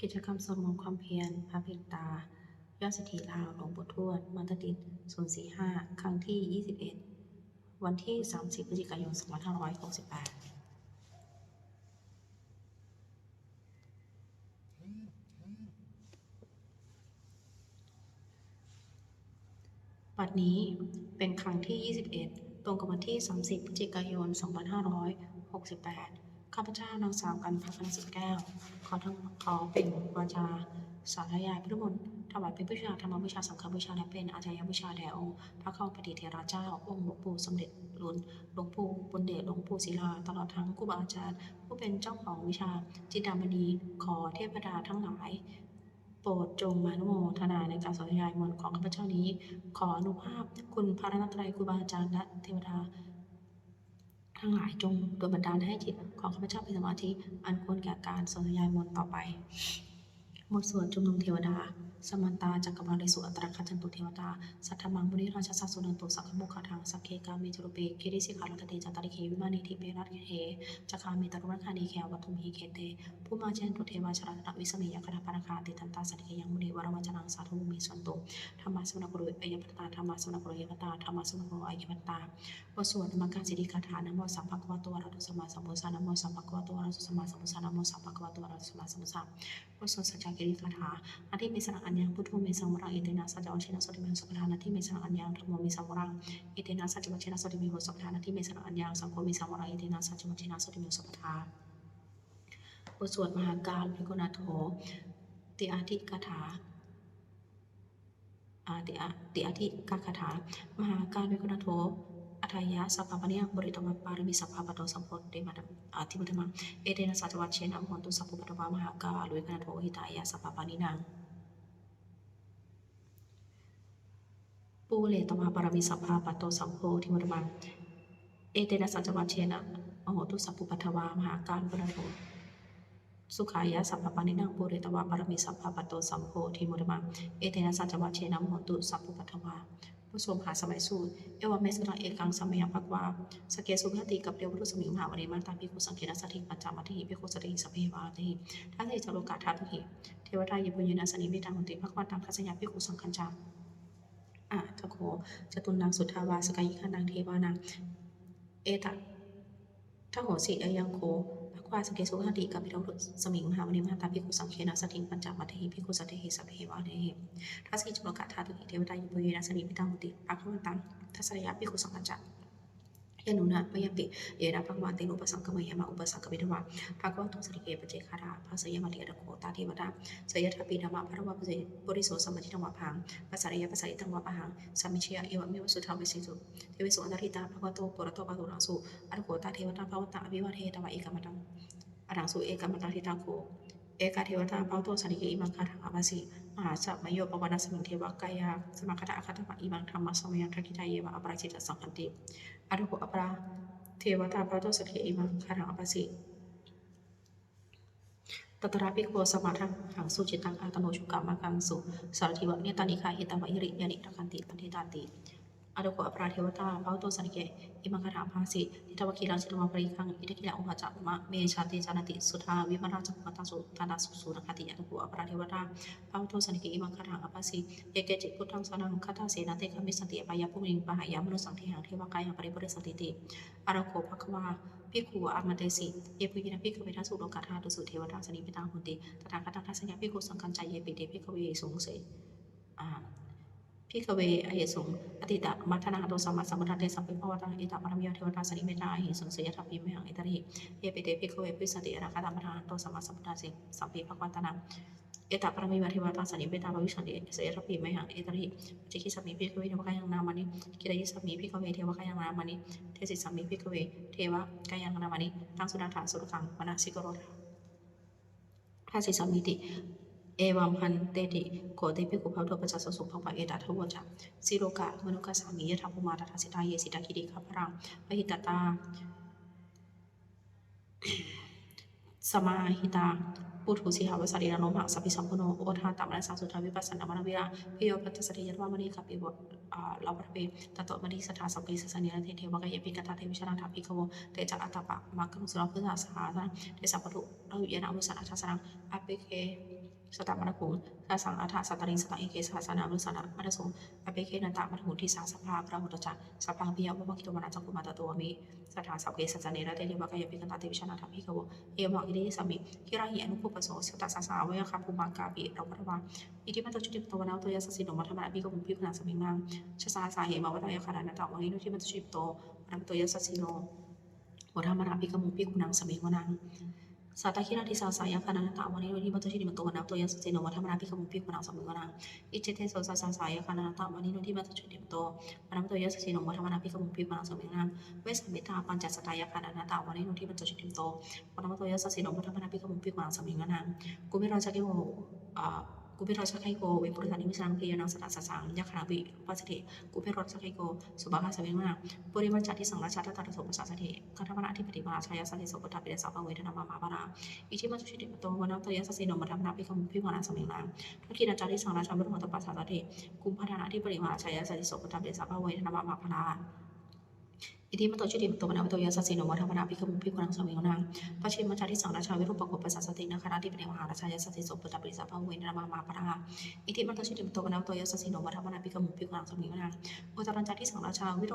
กิจกรรมสวดมนต์ความเพียรพระปิตายอดสิทธิลาวหลวงปู่ทวดมัตติด045 ครั้งที่ 21 วันที่ 30 พฤศจิกายน 2568 บัดนี้เป็นครั้งที่ 21 ตรงกับวันที่ 30 พฤศจิกายน 2568 ข้าพเจ้านางสาวกันภักดิ์ สิทธิ์แก้ว ขอเป็นวาจาสาธยายพุทธมนต์ถวายเป็นบูชาธรรมบูชาสังฆบูชาและเป็นอาจารยบูชาแด่องค์พระเข้าปฏิเทระเจ้าองค์หลวงปู่สมเด็จหลวงปู่บุญเดชหลวงปู่ศิลาตลอดทั้งครูบาอาจารย์ผู้เป็นเจ้าของวิชาจินดามณีขอเทพดาทั้งหลายโปรดจงมานุโมทนาในการสาธยายมนต์ของข้าพเจ้านี้ขออนุภาพคุณพระรัตนตรัยครูบาอาจารย์และเทวดาทั้งหลายจงโดนบันดาลให้จิตของข้าพเจ้าเป็นสมาธิอันควรแก่การสาธยายมนต์ต่อไปบทสวดชุมนุมเทวดาสมันตาจักรวาเลสุอัตตรคัจจันตุเทวตาสัทธมังมุนิราชสัสสุนันตุสังฆมุขะทังสักเคกามิจุรุเปคิริสิกขาลัตเตจัตตาริเควิมานิทิเปรัตเทจักขามิตรุรัคานีแขวัตุมหิเคเตผู้มาเจนตุเทวาชราตวิสเมยคณปานาคาติตันตาสัตเคยังมุนีวรวัจนังสาธุมีสวนตุธรรมะสวนากุรุอัยพัตตาธรรมะสวนากุรุอัยพัตตาธรรมะสวนากุรุอัยพัตตาบทสวดมกาสิริคาถานะโมสัพพะคะวะโตอะระหะโตสัมมาสัมพุทธัสสะนะโมสัพพะคะวะโตอะระหะโตสัมมาสัมพุทธัสสะนะโมสัพพะคะวะโตอะระหะโตสัมมาสัมพุทธัสสะบทสวดสัจจกิริคาถาอาทิเมสนังอัญญังพุทโธเมสังวรังอิตินาสัจจวัชเชนะโสติเมหุสัพพทานาทิเมสนังอัญญังธัมโมเมสังวรังอิตินาสัจจวัชเชนะโสติเมหุสัพพทานาทิเมสนังอัญญังสังโฆเมสังวรังอิตินาสัจจวัชเชนะโสติเมหุสัพพทาบทสวดมหากาลภิกขุนาโถติอาทิคาถาติอาทิกาคาถามหาการภิกขุนาโถอัฏฐายะสัพพะปะเนียบริตวปาริมิสัพพะปะโตสัมโพธิมัตทิมุตตมังเอเตนะสัจจวัชเชนะมหันตุสัพพุปตวามหากาลภิกขุนาโถหิตายะสัพพะปานินังปูเลตวาปารมิสัพพะปะโตสัมโพธิมุตตมังเอเตนะสัจจวัชเชนะมหันตุสัพพุปตวามหากาลภิกขุนาโถสุขายะสัพพะปานินังปุเรตวะปารมิสัพพะปะโตสัมโพธิมุตตมังเอเตนะสัจจวัชเชนะมหันตุสัพพุปตวาพระสวมหาสมัยสูตรเอวเมสกังเอกังสมัยภักวาสเกสุขติกับเดียวรุสมิงมหาวริมาตาภิกขุสังเกตสัทธิปัจจามัทธิภิกขุสติสัพเพวาติทัสสิจโลกาทัตถิเทวทายิปุญญาสนิเมตังหุติภักวันตังคัสสยาภิกขุสังคัญจาทโคจตุนังสุทธาวาสกายิขันนังเทวานังเอตทโหสิอยังโคภักวาสเกสุขติกับเดียวรุสมิงมหาวริมาตาภิกขุสังเกตสัทธิปัจจามัทธิภิกขุสติสัพเพวาติทัสสิจโลกาทัตถิเทวทายิปุญญาสนิเมตังหุติภักวันตังทัสสยาภิกขุสังคัญจายนุนะปยปิเยนะภักวันติโนปสังกมยมะอุปสังกวิทวะภักวะตุสริเกปเจคาราภัสยมัติยตโคตาเทวดาสยทัพปีธรรมะพระวะปเจปุริโสสัมมาทิฏฐังวะพังปัสสะริยปัสสะอิตังวะปะหังสัมมิชยะเอวะเมวะสุทธาวิสิสุเทวิสุอันตริตาภักวะโตปุระโตปะตุรังสุอนุโคตาเทวตาภวตังอภิวาเทตวะเอกมัตังอรังสุเอกมัตังทิตังโคเอกาเทวตาภวโตสันติเกอิมังคาทังอภัสสิมหาสัพมโยปวานัสมิงเทวกายาสมัคคตะอคัตตะอิมังธัมมัสสมยังทักขิตาเยวะอปราชิตสังคันติอนุโคอปราเทวตาพระโตสเกอิมังคารังอภัสสิตตระภิกขุสมาทังหังสุจิตังอาตโนชุกามากังสุสารทิวะเนตานิคาหิตาวะอิริยานิรักขันติปันเทตาติอนุโคอปราเทวตาพระโตสเกอิมังคารังอภัสสิทิตวะคีรังจิตวะปริคังอิทธิกิลาอุปจักมะเมชาติจานติสุทาวิมราจักขุตังสุตานาสุสุนัคติอนุโคอปราเทวตาพระโตสเกอิมังคารังอภัสสิเอเกจิพุทธังสนังคตาเสนาเตคมิสันติปายาภุมิงปหายามนุสังเทหังเทวกายังปริปุริสันติติอนุโคภควาภิกขุอามันเตสิเยปุยินะภิกขเวทัสสุโลกาธาตุสุเทวตาสนิพิตังหุนติตถาคตังทัสสยาภิกขุสังคัญใจเยปิเตภิกขเวสงเสภิกขเวอเหสงอติตะมัทนาโตสัมมาสัมพุทธัสสะสัพเพภวตังเอตปรมิยเทวตาสนิเมตาอหิสงเสยทัพพิมหังเอตริเยปิเตภิกขเวภิสติอนาคตมัทนาโตสัมมาสัมพุทธัสสะสัพเพภวตังเอตปรมิยเทวตาสนิเมตาภวิชันติเสยทัพพิมหังเอตริจิกิสัมมิภิกขเวเทวกายังนามานิกิริยสัมมิภิกขเวเทวกายังนามานิเทสิสัมมิภิกขเวเทวกายังนามานิตังสุนันทาสุรคังมนะสิกโรทัสสิสัมมิติเอวัมพันเตติโกเตภิกขุภะโตปัจจสสุภะเอตาทวจาสิโลกะมนุกะสามียถาภูมาตถาสิตาเยสิตาคิริขัพพรังปหิตตาสมาหิตาปุ พูดถูสิหาวัสดีระนมหังสัพพิสัมพุโนโอทาตามนัสสังสุทธาวิปัสสนามนวิราพิโยปัตตสติยัตวามณีขับปิบเราปะเปตตมณีสถาสัพพิสัสนิรันเทวกายปิกตาเทวิชนาถาภิกขโวเตจักอัตตปะมักขมุสระพุทธาสหาสนะเตสัพพทุเราอยู่ยานามุสนะทัสนังอภิเคสตามนคุงสาสังอัฏฐสัตตริงสตังเอเกสหัสนามุสนะมัตสงอภิเคนันตามหุทิสาสภาพระหุตจักสัพพังปิยวะกิโตมนาจักกุมาตตัวมิสถาสัพเพสัจเนระเทวกายปิกตาเทวิชนาถาภิกขโวเอวังอิริสมิคิราหิอนุภูปโสสตัสสะเวคะภูมังกาปิเราปะวาอิทิมัตจุติปโตวนาตัวยสัสสิโนมัทมะภิกขมุภิกขุนังสมิงนังชะสาสาเหมวัตยคารานะตะวังอินุทิมัตจุติปโตวนาตัวยสัสสิโนวัฒมะภิกขมุภิกขุนังสมิงวนังสัตตะคิราทิสาสายาคานาตะวันนี้วันที่มัตตุชินิมัตโตวนาตัวยสัสสิโนวัฒมะภิกขมุภิกขุนังสมิงวนังอิเจเทโสสาสายาคานาตะวันนี้วันที่มัตตุชินิมัตโตวนาตัวยสัสสิโนวัฒมะภิกขมุภิกขุนังสมิงวนังเวสมิตาปัญจสัตตายาคานาตะวันนี้วันที่มัตตุชินิมัตโตวนาตัวยสัสสิโนวัฒมะภิกขมุภิกขุนังสมิงวนังกุมิราชกิโมกุเพรสไคโกเวปุริสานิมิสังเพยนังสตัสสังยักขณาวิปัสสติกุเพรสไคโกสุภาพสมิงวนังปริวัญชาติสังราชาตตาโสปัสสะเถกัทมนาธิปติมาชายาสันติโสปตาปิเดสาภเวทนามามาปาราอิทิมัจจุชิติปโตวนาตยสัสสิโนมัทมนาภิกขมุภิกขุนังสมิงนังทักขิณาจาริสังราชาบุรุษตปัสสะเถกุมภานาธิปติมาชายาสันติโสปตาปิเดสาภเวทนามามาปาราอิทิมัตโตชิติมัตโตวนามัตโตยสัสสิโนวัฒมนาภิกขมุภิกขุนังสมิงวนังปัจฉิมจาริสังราชาวิรูปโกปัสสะสตินาคานาธิปเนมหาราชายสัสสิโสปตาปิสาภเวนะมามาปะราอิทิมัตโตชิติมัตโตวนามัตโตยสัสสิโนวัฒมนาภิกขมุภิกขุนังสมิงวนังโอจารัญจาริสังราชาวิโร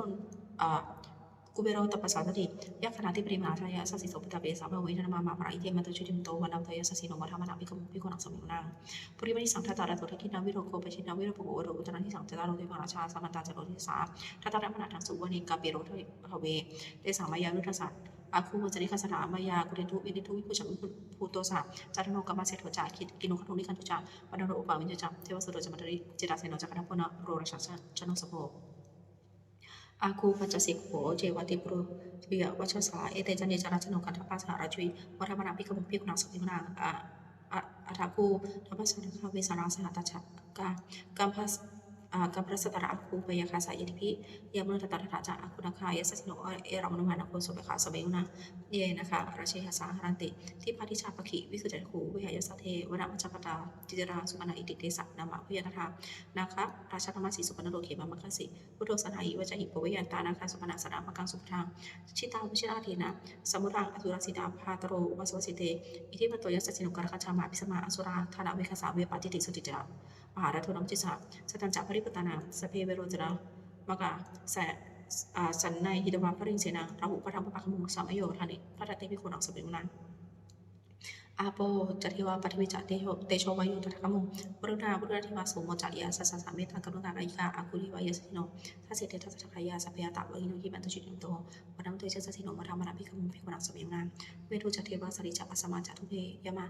กุเบโรตปัสสะสติยักขณาธิปริมาชายาสัสสิโสปตาปิสาภเวนะมามาปะราอิทิมัตโตชิติมัตโตวนามัตโตยสัสสิโนวัฒมนาภิกขมุภิกขุนังสมิงวนังปริมาณิสังทัตตาระโตทักขินาวิโรโกปชินาวิโรโปโอโรอุตระนิสังจตารโรเทวราชาสัมมันตาจโรทิสาทัตตาระมนาทังสุวณิกาเปโรทเวเตสังมายารุทสัตอาคูวจริคสถามายากุเรทุวินิทุวิปุจักภูโตสะจัตโนกรรมเสถจากินุขทุนิคันตุจาวันโรอุปาวิญญจักเทวสุโรจมัตริจิตาเสนจักรพนโรราชชนสโภอาคูปัจจสิกโหเจวติปรุวิยวัชสาเอเตจันเนจาราชนกันทปัสสาราจุยวัฒมนาภิกขมุภิกขุนังสมิงนังอัฐาคูทัพพสันคาเวสาราสหัตจักกัมพัสกัมพระสตระอาคูปยาคาสายติพิยามนุตตระจาอาคุณคายสัสโนเอรามนุมานะโคสุเบคาสเบยุนาเยนะคะราชยสาหรันติที่ปาทิชาปขิวิสุทธิคูวิหายสัทเทวนามัจจปตาจิจราสุปนาอิติเตสะนามะพุยนาธานะคะราชธรรมสีสุปนโลเขมามัคคสิพุทโธสนาอิวจหิปวิยันตานะคะสุปนาสนามังกังสุปทางชิตาวิชิราเทนะสมุรังอสุรสิตาภาตโรอุปสวสิเตอิทิมัตโตยัสสินุกรคชามาพิสมาอสุราธานาเวคสาเวปาติติสุติจามหารัตโนมจิสะสตัญจาภริปตานังสเพเวโรจนะมกะสันในหิตวาภริงเสนาราหุปะธรรมปะขมุงสามโยธานิพระตัตติภิกขุนังสมิงนังอาโปจัตถิวาปฐวิจัตเตโชวายุตถะมุบุรุณาธิวาสุโมจักยาสัสสะเมตังกรุณากายิกาอาคุลิวายสสิโนทัสเสเตทัสสะขายาสัพพยาตะวะหิโนหิมันตุจิตโตวนัมเตเจสสิโนมัทธรรมนาภิกขมุภิกขุนังสมิงนังเวทุจัตเทวาสริจักปัสสมาจัตุเพยมา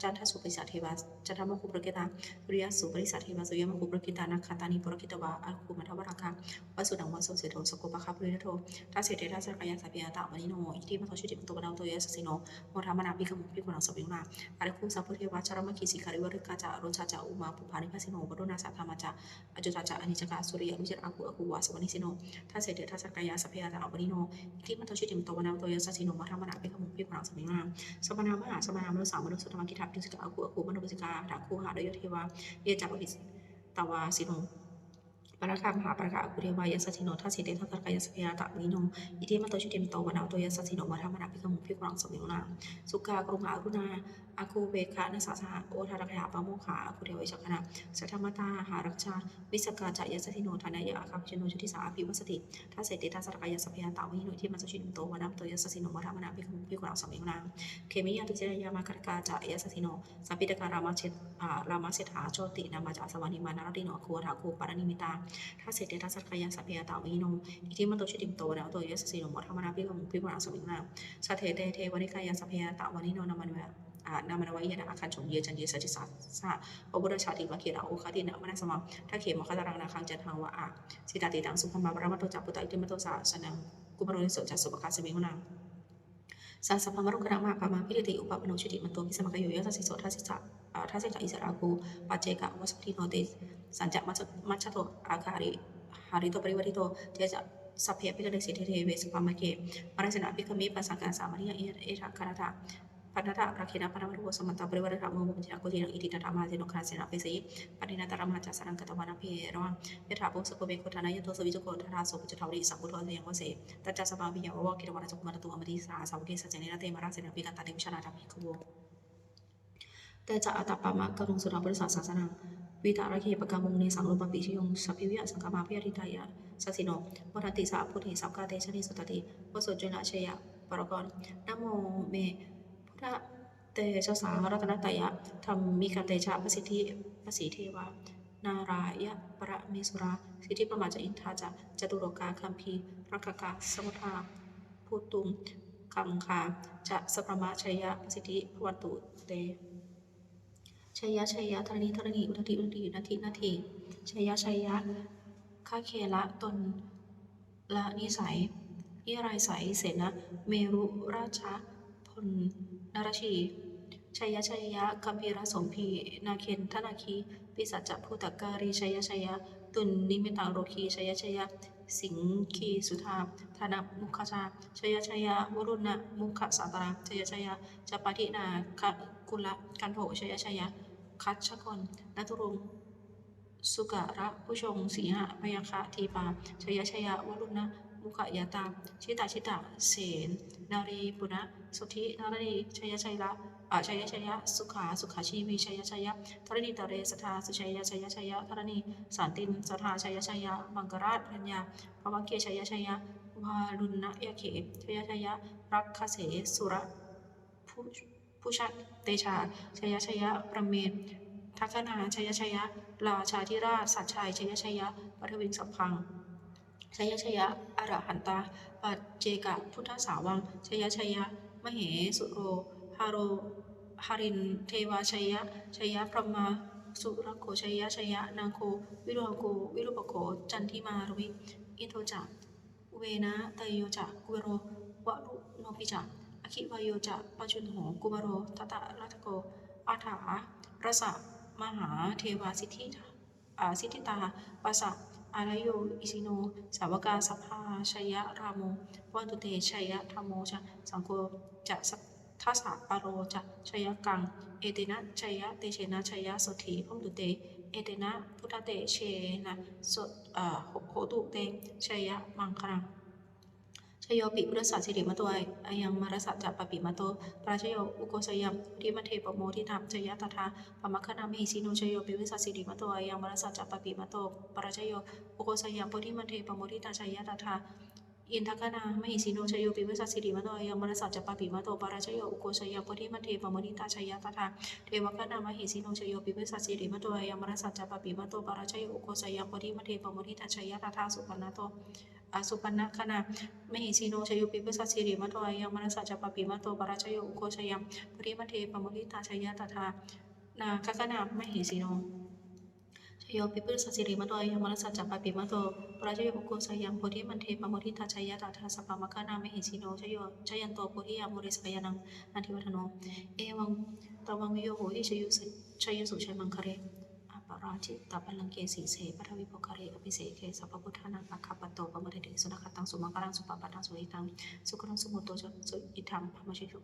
จันทสุปริสัทเทวาจันทมคุปรกิตาริยสุปริสัทเทวาสุยมคุปรกิตานาคาตานิปรกิตวาอาคุมัทวรังคังวสุดังวสุเสโตสกุปะคาปริโตทัสเสเตทัสสะขายาสัพพยาตะวะหิโนอิทิมัทตุจิตโตวนัมเตเจสสิโนมัทธรรมนาภิกขมุภิกขุนังสมิงนังอาริคุสัพพุเทวาจารมกิสิการิวริกาจาโรชาจาอุมาปุภานิพัสสิโนบรุณาสัทธามาจาอจุตาจาอนิจกาสุริยลุจิรอากูวาสวนิสิโนทัสเสเตทัสสะกายาสัพพยาตะวะหิโนอิทิมัทตุจิตโตวนัมเตเจสสิโนมัทธรรมนาภิกขมุภิกขุนังสมิงนังสมณามหาสมณามนุสามนุสธรรมกิทัพพิสิกาอากูมนุปิสิกาดาคูหาโดยเทวาเยจักวิสตวาสิโนปราคามหาปราคาอุเทวายสัสสิโนทัสสิเตทัสสะกายาสัพพยาตะวิโนอิทิมัตโตชิติมโตวนาโตยสัสสิโนมัทธรรมนาภิกขมุภิกขุนังสมิงนังสุกากรุงอารุณาอาคูเวคะนัสสะโอทารักยาปะโมขาอาคูเทวิชกนะสัทธมตาหารักชาวิสกาจายสัสสิโนทานายะอาคาพิชโนชุติสาอภิวัสติทัสเสเตทัสสะกายาสัพพยาตะวิโนที่มัตโตชิติมโตวนาโตยสัสสิโนมัทธรรมนาภิกขมุภิกขุนังสมิงนังเคมิยาตุเจรยามาคารกาจายสัสสิโนสัพพิตการามาเชถาโชตินามาจาสวานิมานารติโนอคูทาคูปารณิมิตาทัสเสเตทัสสะกายาสัพพยาตะวิโนอิทิมัตโตชิติมโตวนาโตยสัสสิโนมัทธรรมนาภิกขมุภิกขุนังสมิงนังสัทเทเทวนิกายาสัพพยาตะวานิโนนามันเวนามนวายนะอาคันชงเยจันเยสัจสาสะปบุรชาติวะเกราโอคาตินะมนัสมาถ้าเขมคาตารังนาคังจันทังวะอาสิตาติตังสุภมาปรมัตโตจัปุตตะอิติมัตโตสาสนังกุมารนิโสจัสสุปคาสมิงนังสัสสะพมรุกระมาปามาพิริติอุปปโนชุติมันโตมิสมะกโยยะสัสสิโสทัสสิสะทัสสิกะอิสรากูปัจเจกะวัสติโนเตสัญจะมัจฉโตอาคาริหาริโตปริวริโตเจจะสัพเพปิกเดสิเทเวสุปามะเกมรสนะปิกเมปัสสังกาสามาริยะเอราคาราตะ ปัณณตะราคินาปนามรุสมันตะปริวัติธรรมมุญญาโกตินังอิติตถามาเจนุคาเสนาเปสีปณินาตระมาจัสสังกตวานาเพระวังยถาภูสโกเบโกธานายโตสวิจุโกธาราโสปุจทาวริสังกุโทเสียงวเสตัจจสภาวิยาวะกิรวรจุกมารตุอมติสาสาวเกสเจเนระเตมราเสนาปิกันตาติมชนาธรรมิขโวแต่จะอัตตปามะกรุงสุราบริษัทศาสนาวิตาระเคปกามุงเนสังรูปปิชยงสัพพิวิยสังกามาพิยริตายะสัสิโนวรติสาพุทธิสัพกาเตชนิสุตติวสุจนะเชยะปรกรนะโมเมพุทธเตชะสารัตนตยะธรรมิกาเตชะประสิทธิประสีเทวานารายะปรเมสุราสิทธิประมาจอินทาจะจตุโลกาคัมภีรักกาสมุทาภูตุงกังคาจะสปรมาชัยยะประสิทธิพวันตุเตชัยยะชัยยะธรณีธรณีอุทธิอุทธินาทีนาทีชัยยะชัยยะข้าเคละตนละนิสัยนิรายใสเสนะเมรุราชพลนรชีชัยยะชัยยะกัมพีรสมพีนาเคนธนาคีปิสัจจะภูตการีชัยยะชัยยะตุนนิมิตังโรคีชัยยะชัยยะสิงคีสุธาธนมุขชาชัยยะชัยยะวรุณมุขสาตราชัยยะชัยยะจัปปทินากุลกันโภชัยยะชัยยะคัจฉกรนัตุรงสุกะระผู้ชงสีหะพยาคะทีปาชัยยะชัยยะวรุณมุขยาตาชิตาชิตาเสนนารีปุณะสุธินารีชัยยะชัยละชัยยะชัยยะสุขาสุขาชีวีชัยยะชัยยะธรณีตะเรสทาสุชัยยะชัยยะชัยยะธรณีสันตินสทาชัยยะชัยยะมังกราชปัญญาภวเกชัยยะชัยยะวารุณยะเขชัยยะชัยยะรักขเสสุระผู้ชัดเตชาชัยยะชัยยะประเมศทักนาชัยยะชัยยะราชาธิราชสัจชัยชัยยะชัยยะปัทวิงสัพพังชัยยะชัยยะอรหันตาปัจเจกะพุทธสาวังชัยยะชัยยะมเหสุโรฮาโรหรินเทวาชัยยะชัยยะพรหมาสุรโคชัยยะชัยยะนางโควิโรโกวิรูปโกจันทิมารวิอินโทจักเวนะเตโยจักกุเวโรวะลุโนปิจักอคิวายโยจักปัจจุนโหกุมารโรทัตตะรัตโกอาถารสะมหาเทวาสิทธิตาปัสสะอารโยอิสิโนสาวกาสัพพาชัยยะรามโมวันตุเตชัยยะธรรมโมจะสังโฆจะทัสสะปโรจะชัยยะกังเอเตนะชัยยะเตเชนะชัยยะสถิพมตุเตเอเตนะพุทธเตเชนะโหตุเตชัยยะมังคลังชโยปิพุทธสัสสิริมะโตอายังมารสัจจะปปิมะโตปราชโยอุโกสยัมทิมะเทปโมทิธรรมชยตถาปมัคคณามิสิโนชโยปิพุทธสัสสิริมะโตอายังมารสัจจะปปิมะโตปราชโยอุโกสยัมโพธิมะเทปโมทิตาชยตถาอินทกนามหิสิโนชโยปิวิสัสสิริมะโตยังมรสัจจปปิมะโตปราชโยอุโกชยโพธิมะเทปมนิตาชยตถาเทวกนามหิสิโนชโยปิวิสัสสิริมะโตยังมรสัจจปปิมะโตปราชโยอุโกชยโพธิมะเทปมนิตาชยตถาสุปนโตสุปนคณามหิสิโนชโยปิวิสัสสิริมะโตยังมรสัจจปปิมะโตปราชโยอุโกชยโพธิมะเทปมนิตาชยตถานาคกนามหิสิโนชโยปิปุสสิริมะโตยังมรสัจจปปิมะโตปราชโยอุโกสยังโพธิมันเทปโมทิตาชัยยะตถาสัพพมคณามหิสิโนชโยชยันโตโพธิยามุริสกยานังนาทิวัฒโนเอวังตวังวิโยโหติชยุชัยสุชัยมังคเรอปราชิตปัลลังเกสีเสปทวิโภคเรอภิเสเกสัพพพุทธานังปัคคปโตปมเดติสุนัขตังสุมังคลังสุปปตังสุอิตังสุขรังสุโมโตสุอิทังพมชิตุ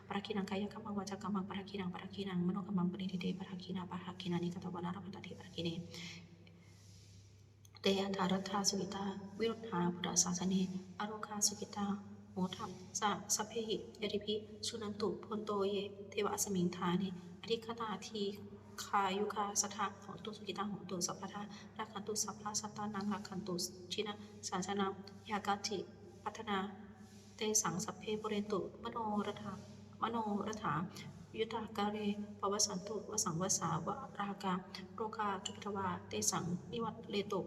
ปราคินังกายกัมมังวาจากัมมังปราคินังมโนกัมมังปณิทิเตปราคินานิกตวนารัมตติปราคิเนเตยะธารัตถาสุกิตาวิรุณหาพุทธศาสเนอโรคาสุกิตาโหทัมสัพเพหิยติภิสุนันตุพนโตเยเทวะสมิงธาเนอธิคตาทีคายุคาสถาโหตุสุกิตาโหตุสัพพทาราคันตุสัพพะสัตตานังราคันตุชินะสาชนายากาติพัฒนาเตสังสัพเพปุเรนตุมโนรถายุตากาเรปวสันตุวสังวสาวรากาโรคาจุปทวาเตสังนิวัตเลตุ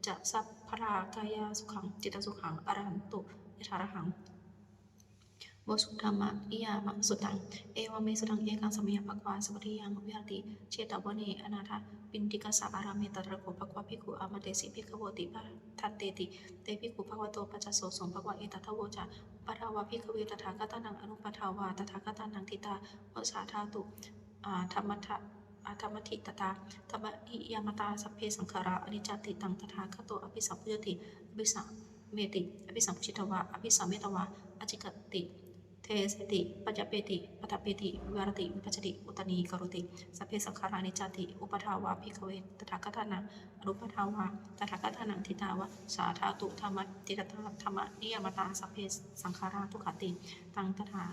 จะสัพพรากายาสุขังจิตสุขังอรหันตุยถารหังวสุธรรมะนิยามะสุตังเอวเมสุตังเอกังสมัยภควาสวัสดิยังวิหารติเชตวเนอนาถปินติกัสสะอาราเมตตระโกภควาภิกขุอามาเตสิภิกขโวติปะทัตเตติเตภิกขุภควโตปัจจโสสมภควะเอตทะโวจะปะทาวาภิกขเวตถาคตานังอนุปทาวาตถาคตานังทิตาวสาธาตุธรรมทิตตาธรรมนิยามตาสัพเพสังขาราอนิจจติตังตถาคโตอภิสัมพุจติอภิสัมเมติอภิสัมพุชิตวะอภิสัมเมตวะอจิกติเท สติปัญญเปติปัตเปติวิวรติวิปัจจติอุตนีกรุติสัพเพสังขารานิจจติอุปทาวาภิกขเวตถาคตานังอนุปทาวาตถาคตานังทิตาวะสาธาตุธรรมติตตาธรรมนิยมตาสัพเพสังขาราทุกขติตังตถา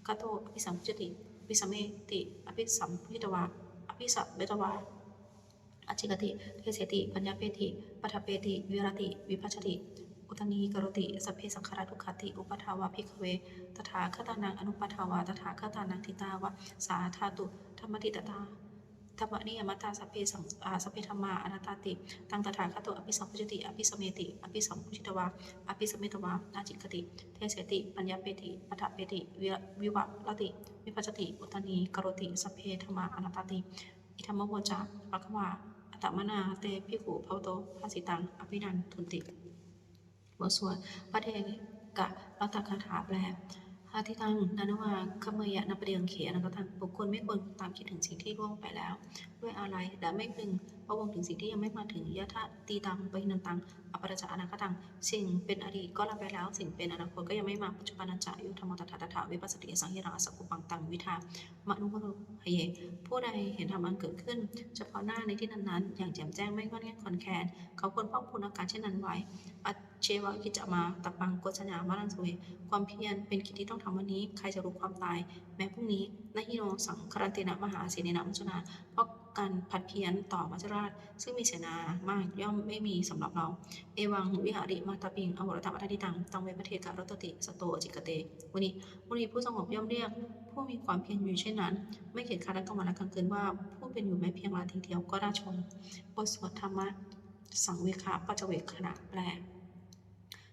คโตอภิสัมพุจติอภิสัมเมติอภิสัมพุทวาอภิสัมเบตวาอจิกติเทเสติปัญญเปติปัทเปติวิรติวิปัจจติอุตนีกรุติสัพเพสังขาราทุกขติอุปทาวาภิกขเวตถาคตานังอนุปทาวาตถาคตานังทิตาวะสาธาตุธรรมติตตาธรรมนิยมตาสัพเพธรรมาอนัตตติตังตถาคตอภิสัมพุจติอภิสัมเมติอภิสัมพุจิตวาอภิสัมเมตวาอาจิกติเทเสติปัญญเปติปัทเปติวิวรติวิปัจจติอุตนีกรุติสัพเพธรรมาอนัตตติอิธัมมโวจาภควาอัตตมนาเตภิกขุภวโตภาสิตังอภินันทุนติบทสวดพระเทกะรัตถคาถาแปลอาทิตังนันวาขเมยะนับเรียงเขียนกตังบุคคลไม่ควรตามคิดถึงสิ่งที่ล่วงไปแล้วด้วยอะไรและไม่พึงพะวงถึงสิ่งที่ยังไม่มาถึงยะทะตีตังปหินันตังอปรจจาอนาคตังสิ่งเป็นอดีตก็ละไปแล้วสิ่งเป็นอนาคตก็ยังไม่มาปัจจุบันนัจจะยุธรรมตถาตถาวิปัสสติสังหิราสกุปังตังวิทามนุภโรหเยผู้ใดเห็นธรรมอันเกิดขึ้นเฉพาะหน้าในที่นั้นๆอย่างแจ่มแจ้งไม่งอนแง่คอนแคนเขาควรป้องพูนอาการเช่นนั้นไว้ปัจเชวะกิจจมาตปังโกชญามารังสเวความเพียรเป็นกิจที่ต้องทำวันนี้ใครจะรู้ความตายแม้พรุ่งนี้นาฮิโนสังครันเตนะมหาเสนนะมัจจนาเพราะการผัดเพี้ยนต่อมัจจราชซึ่งมีเสนามากย่อมไม่มีสำหรับเราเอวังวิหาริมาตาปิงอโหรตมัตติตังตังเวปเทกะรัตติสโตจิกเตมุนีผู้สงบย่อมเรียกผู้มีความเพียรอยู่เช่นนั้นไม่เขียนคาดกลางวันและกลางคืนว่าผู้เป็นอยู่แม้เพียงลาทีเดียวก็น่าชมบทสวดธรรมะสังเวคปัจเจเวคขณะแปล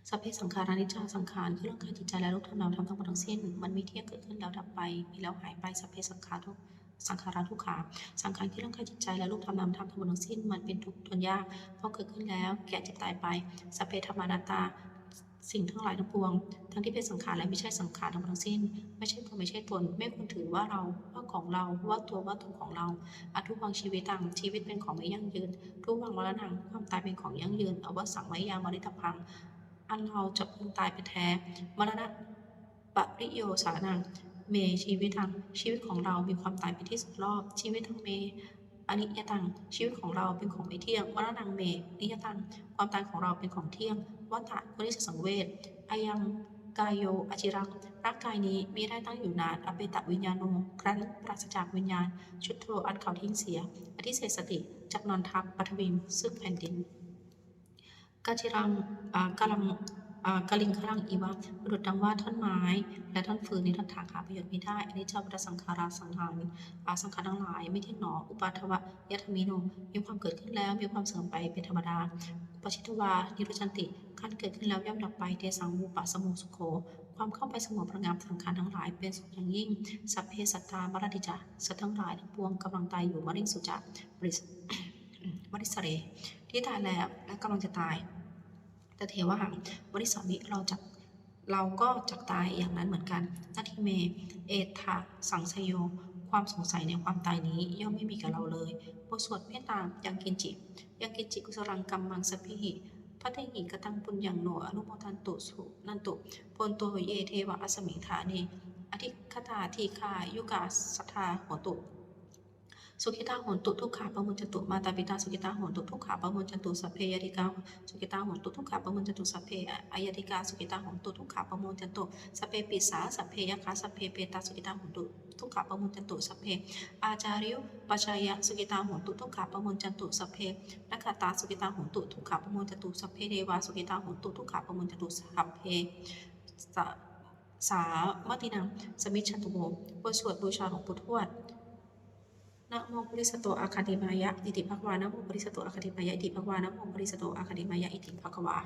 สัพเพสังขารานิจจาสังขารคือเรื่องกายจิตใจและรูปธรรมนามธรรมทั้งหมดทั้งสิ้นมันมีเที่ยงเกิดขึ้นแล้วดับไปมีแล้วหายไปสัพเพสังขาราทุกขาสังขารคือเรื่องกายจิตใจและรูปธรรมนามธรรมทั้งหมดทั้งสิ้นมันเป็นทุกข์ทนยากเพราะเกิดขึ้นแล้วแก่เจ็บตายไปสัพเพธรรมานัตตาสิ่งทั้งหลายทั้งปวงทั้งที่เป็นสังขารและไม่ใช่สังขารทั้งหมดทั้งสิ้นไม่ใช่ตัวไม่ใช่ตนไม่ควรถือว่าเราว่าของเราว่าตัวว่าตนของเราทุกวังชีวิตต่างชีวิตเป็นของไม่ยั่งยืนทุกวังมรณะความตายเป็นของยั่งยืนอวสังไว้ยามริตพังอันเราจะพึงตายไปแท้มรณะปริโยสานังเมชีวิตทังชีวิตของเรามีความตายเป็นที่สุดรอบชีวิตทังเมอนิยตังชีวิตของเราเป็นของไม่เที่ยงมรณังเมนิยตังความตายของเราเป็นของเที่ยงวัฏฏะโพธิสังเวชอายังกายโยอจิรังร่างกายนี้มีได้ตั้งอยู่นานอเปตวิญญาโนครั้นปราศจากวิญญาณชุดโทอันเขาทิ้งเสียอธิเศษสติจักนอนทับปฐวิมซึ่งแผ่นดินกาจิรังกาลังกลิงครังอีวะบุรุษดังว่าท่อนไม้และท่อนฟืนนี้ท่านถางหาประโยชน์ไม่ได้อันนี้เจ้าวัฏสังขาราสังขารสังขารทั้งหลายไม่เที่ยงหนออุปาทวะยถมิโนมีความเกิดขึ้นแล้วมีความเสื่อมไปเป็นธรรมดาปชิตวานิรุชันติขั้นเกิดขึ้นแล้วย่อมดับไปเทสังวูปะสมุสุโขความเข้าไปสงบระงับสังขารทั้งหลายเป็นสุขอย่างยิ่งสัพเพสัตตามรติจาสัตว์ทั้งหลายทั้งปวงกำลังตายอยู่มริงสุจะบริสเรที่ตายแล้วและกำลังจะตายแต่เทวะหังบริสามิเราก็จักตายอย่างนั้นเหมือนกันนาทิเมเอทะสังสโยความสงสัยในความตายนี้ย่อมไม่มีกับเราเลยบทสวดเมตตายังกินจิกุสรังกัมมังสัพพิหิพัทหิกตังปุญญังโนอนุโมทันตุสุนันตุปนโตเยเทวะอสมิธาเนอธิคตาทีคายุกาสัทธาโหตุสุขิตาโหนตุทุกขาปะมุญจตุมาตาปิตาสุขิตาโหนตุทุกขาปะมุญจตุสัพเพยติกาสุขิตาโหนตุทุกขาปะมุญจตุสัพเพอายติกาสุขิตาโหนตุทุกขาปะมุญจตุสัพเพปิสาสัพเพยคาสัพเพเปตาสุขิตาโหนตุทุกขาปะมุญจตุสัพเพอาจาริยุปัจจายะสุขิตาโหนตุทุกขาปะมุญจตุสัพเพนักขตาสุขิตาโหนตุทุกขาปะมุญจตุสัพเพเทวาสุขิตาโหนตุทุกขาปะมุญจตุสัพเพสามตินังสมิชชันตุโมบทสวดบูชาหลวงปู่ทวดนะโมปริสโตอาคาติมายะอิติภควานะโมปริสโตอาคาติมายะอิติภควานะโมปริสโตอาคาติมายะอิติภควา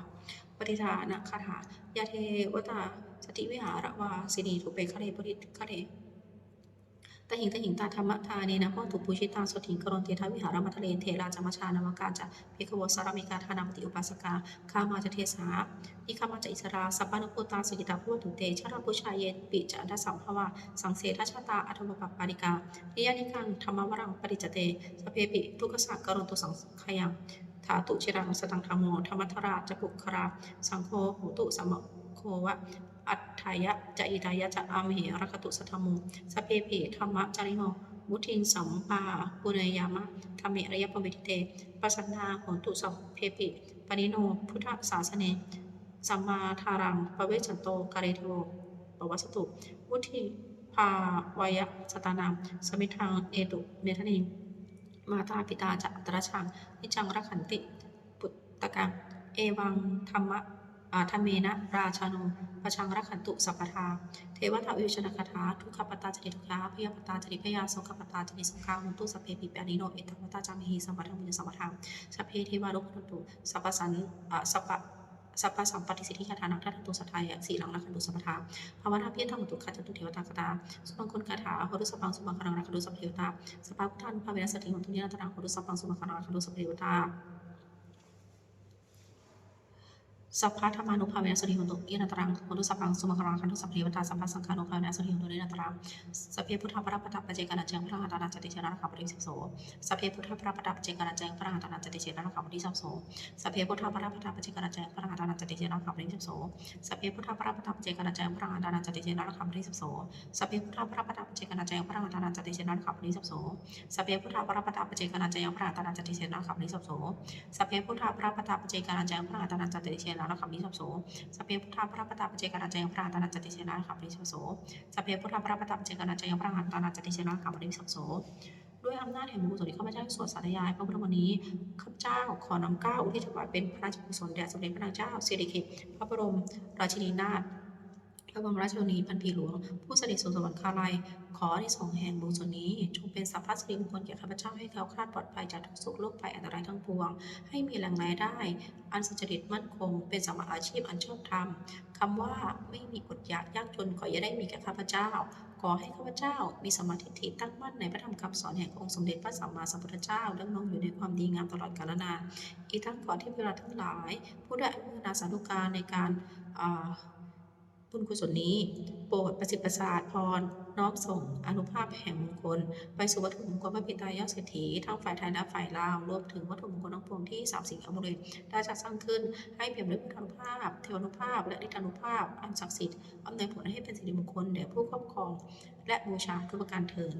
ปฏิทานะคาถายาเทวตาสติวิหารวาสินีทุเปคะเรปริคะเรตหิงตาธรรมทาเนนะพ่อตุปูชิตาสถิงกรณเททวิหารมัทเลนเทราจามชานวกาจะเพควสารมิกาธานามติอุปาสกาคามาจะเทสาอิคามาจะอิสราสัพพานุพุตาสุกิตาพุทธุเตชะราปุชายเยปิจะดัสสัมภวาสังเสทชาตาอัตวปปาริกานิยานิกังธรรมวรังปริจเตสเพปิทุกขะกรณตุสังขยังถาตุชิรังสตังธรรมโมธรรมัทราจปุคราสังโฆโหตุสัมโควะ อัฏฐายะจะอิตายะจะอามเหรักตุสัทธมุสพเพเพธรรมะจาริโนมุทินสัมปาปุเรยามะธรรมิอริยปวิทิเตปัสสนาโหนตุสัพเพปิปนิโนพุทธศาสเนสัมมาทารังปเวชันโตกาเรเทโวปวัสตุวุธิภาวายะสตานังสมิทังเอตุเมทนิงมาตาปิตาจะตระชังนิจังรักขันติปุตตะกังเอวังธรรมะธรรมเมนะราชานุปชังรักขันตุสัพพทาเทวทาวิชนคาถาทุกขปตาจริทุกขาพยาปตาจริพยาสงขปตาจริสงขาหุนตุสัพเพปิปานิโนเอตัมปตาจามิหิสัมปทังมุญสัมปทังสัพเพเทวารุปตุสัพพสันสัพพสัมปติสิทธิคาถานังทัตตุสัทธายะสีหลังรักขันตุสัพพทาภาวนาเพียรธรรมตุขัจตุเทวตาคตาสุมังคนคาถาโหรุสัพพังสุมังคลังรักขันตุสัพเพเทวตาสภาพุทธานุภาเวนัสสติหุนตุนิรันตรังโหรุสัพพังสุมังคลังรักขันตุสัพเพเทวตาสัพพะธรรมานุภาเวนะสติหุนตุอินันตรังโหตุสัพพังสุมังคลังคันตุสัพเพเทวตาสัพพะสังฆานุภาเวนะสติหุนตุอินันตรังสัพเพพุทธปรปัตตปัจเจกานัจจังพระหัตถานัจจติเชนะขับปริสิบโสสัพเพพุทธปรปัตตปัจเจกานัจจังพระหัตถานัจจติเชนะขับปริสับโสสัพเพพุทธปรปัตตปัจเจกานัจจังพระหัตถานัจจติเชนะขับปริสิบโสสัพเพพุทธปรปัตตปัจเจกานัจจังพระหัตถานัจจติเชนะขับปริสิบโสสัพเพพุทธปรปัตตปัจเจกานัจจังพระหัตถานัจจติเชนะขับปริสิบโสสัพเพพุทธปรปัตตปัจเจกานัจจังพระหัตถานัจจติเชนะขับปริสิบโสสัพเพพุทธปรปัตตปัจเจกานัจจังพระหัตถานัจจติเชนะขับปริสิบโสสัพเพพุทธปรปัตตปัจเจกานัจจังพระหัตถานัจจติเชนะขับปริสิบโสสัพเพพุทธปรปัตตปัจเจกานัจจังพระหัตถานัจจติเชนะขับปริสิบโสด้วยอำนาจแห่งบุญกุศลที่ข้าพเจ้าสวดสาธยายพระพุทธมนต์นี้ข้าพเจ้าขอนำเกล้าอุทิศถวายเป็นพระราชกุศลแด่สมเด็จพระนางเจ้าสิริกิติ์พระบรมราชินีนาถพระบรมราชชนนีพันปีหลวงผู้เสด็จสู่สวรรคาลัยขออานิสงส์แห่งบุญส่วนนี้จงเป็นสัพพะสิริมงคลแก่ข้าพเจ้าให้แคล้วคลาดปลอดภัยจากทุกโศกโรคภัยอันตรายทั้งปวงให้มีแหล่งรายได้อันสุจริตมั่นคงเป็นสัมมาอาชีพอันชอบธรรมคำว่าไม่มีอดอยากยากจนขออย่าได้มีแก่ข้าพเจ้าขอให้ข้าพเจ้ามีสมาธิฐิตั้งมั่นในพระธรรมคำสอนแห่งองค์สมเด็จพระสัมมาสัมพุทธเจ้าดำรงอยู่ในความดีงามตลอดกาลนานอีกทั้งขอที่เวลาทั้งหลายผู้ได้อนุโมทนาสาธุการในการบุญกุศลนี้โปรดประสิทธิ์ประสาทพรน้อมส่งอนุภาพแห่งมงคลไปสู่วัตถุมงคลพระปิตายอดเศรษฐีทั้งฝ่ายไทยและฝ่ายลาวรวมถึงวัตถุมงคลทั้งปวงที่3สิ่งอมฤตได้จัดสร้างขึ้นให้เปี่ยมด้วยพุทธานุภาพเทวานุภาพและฤทธานุภาพอันศักดิ์สิทธิ์อำนวยผลให้เป็นสิริมงคลแด่ผู้ครอบครองและบูชาทุกประการเทอญ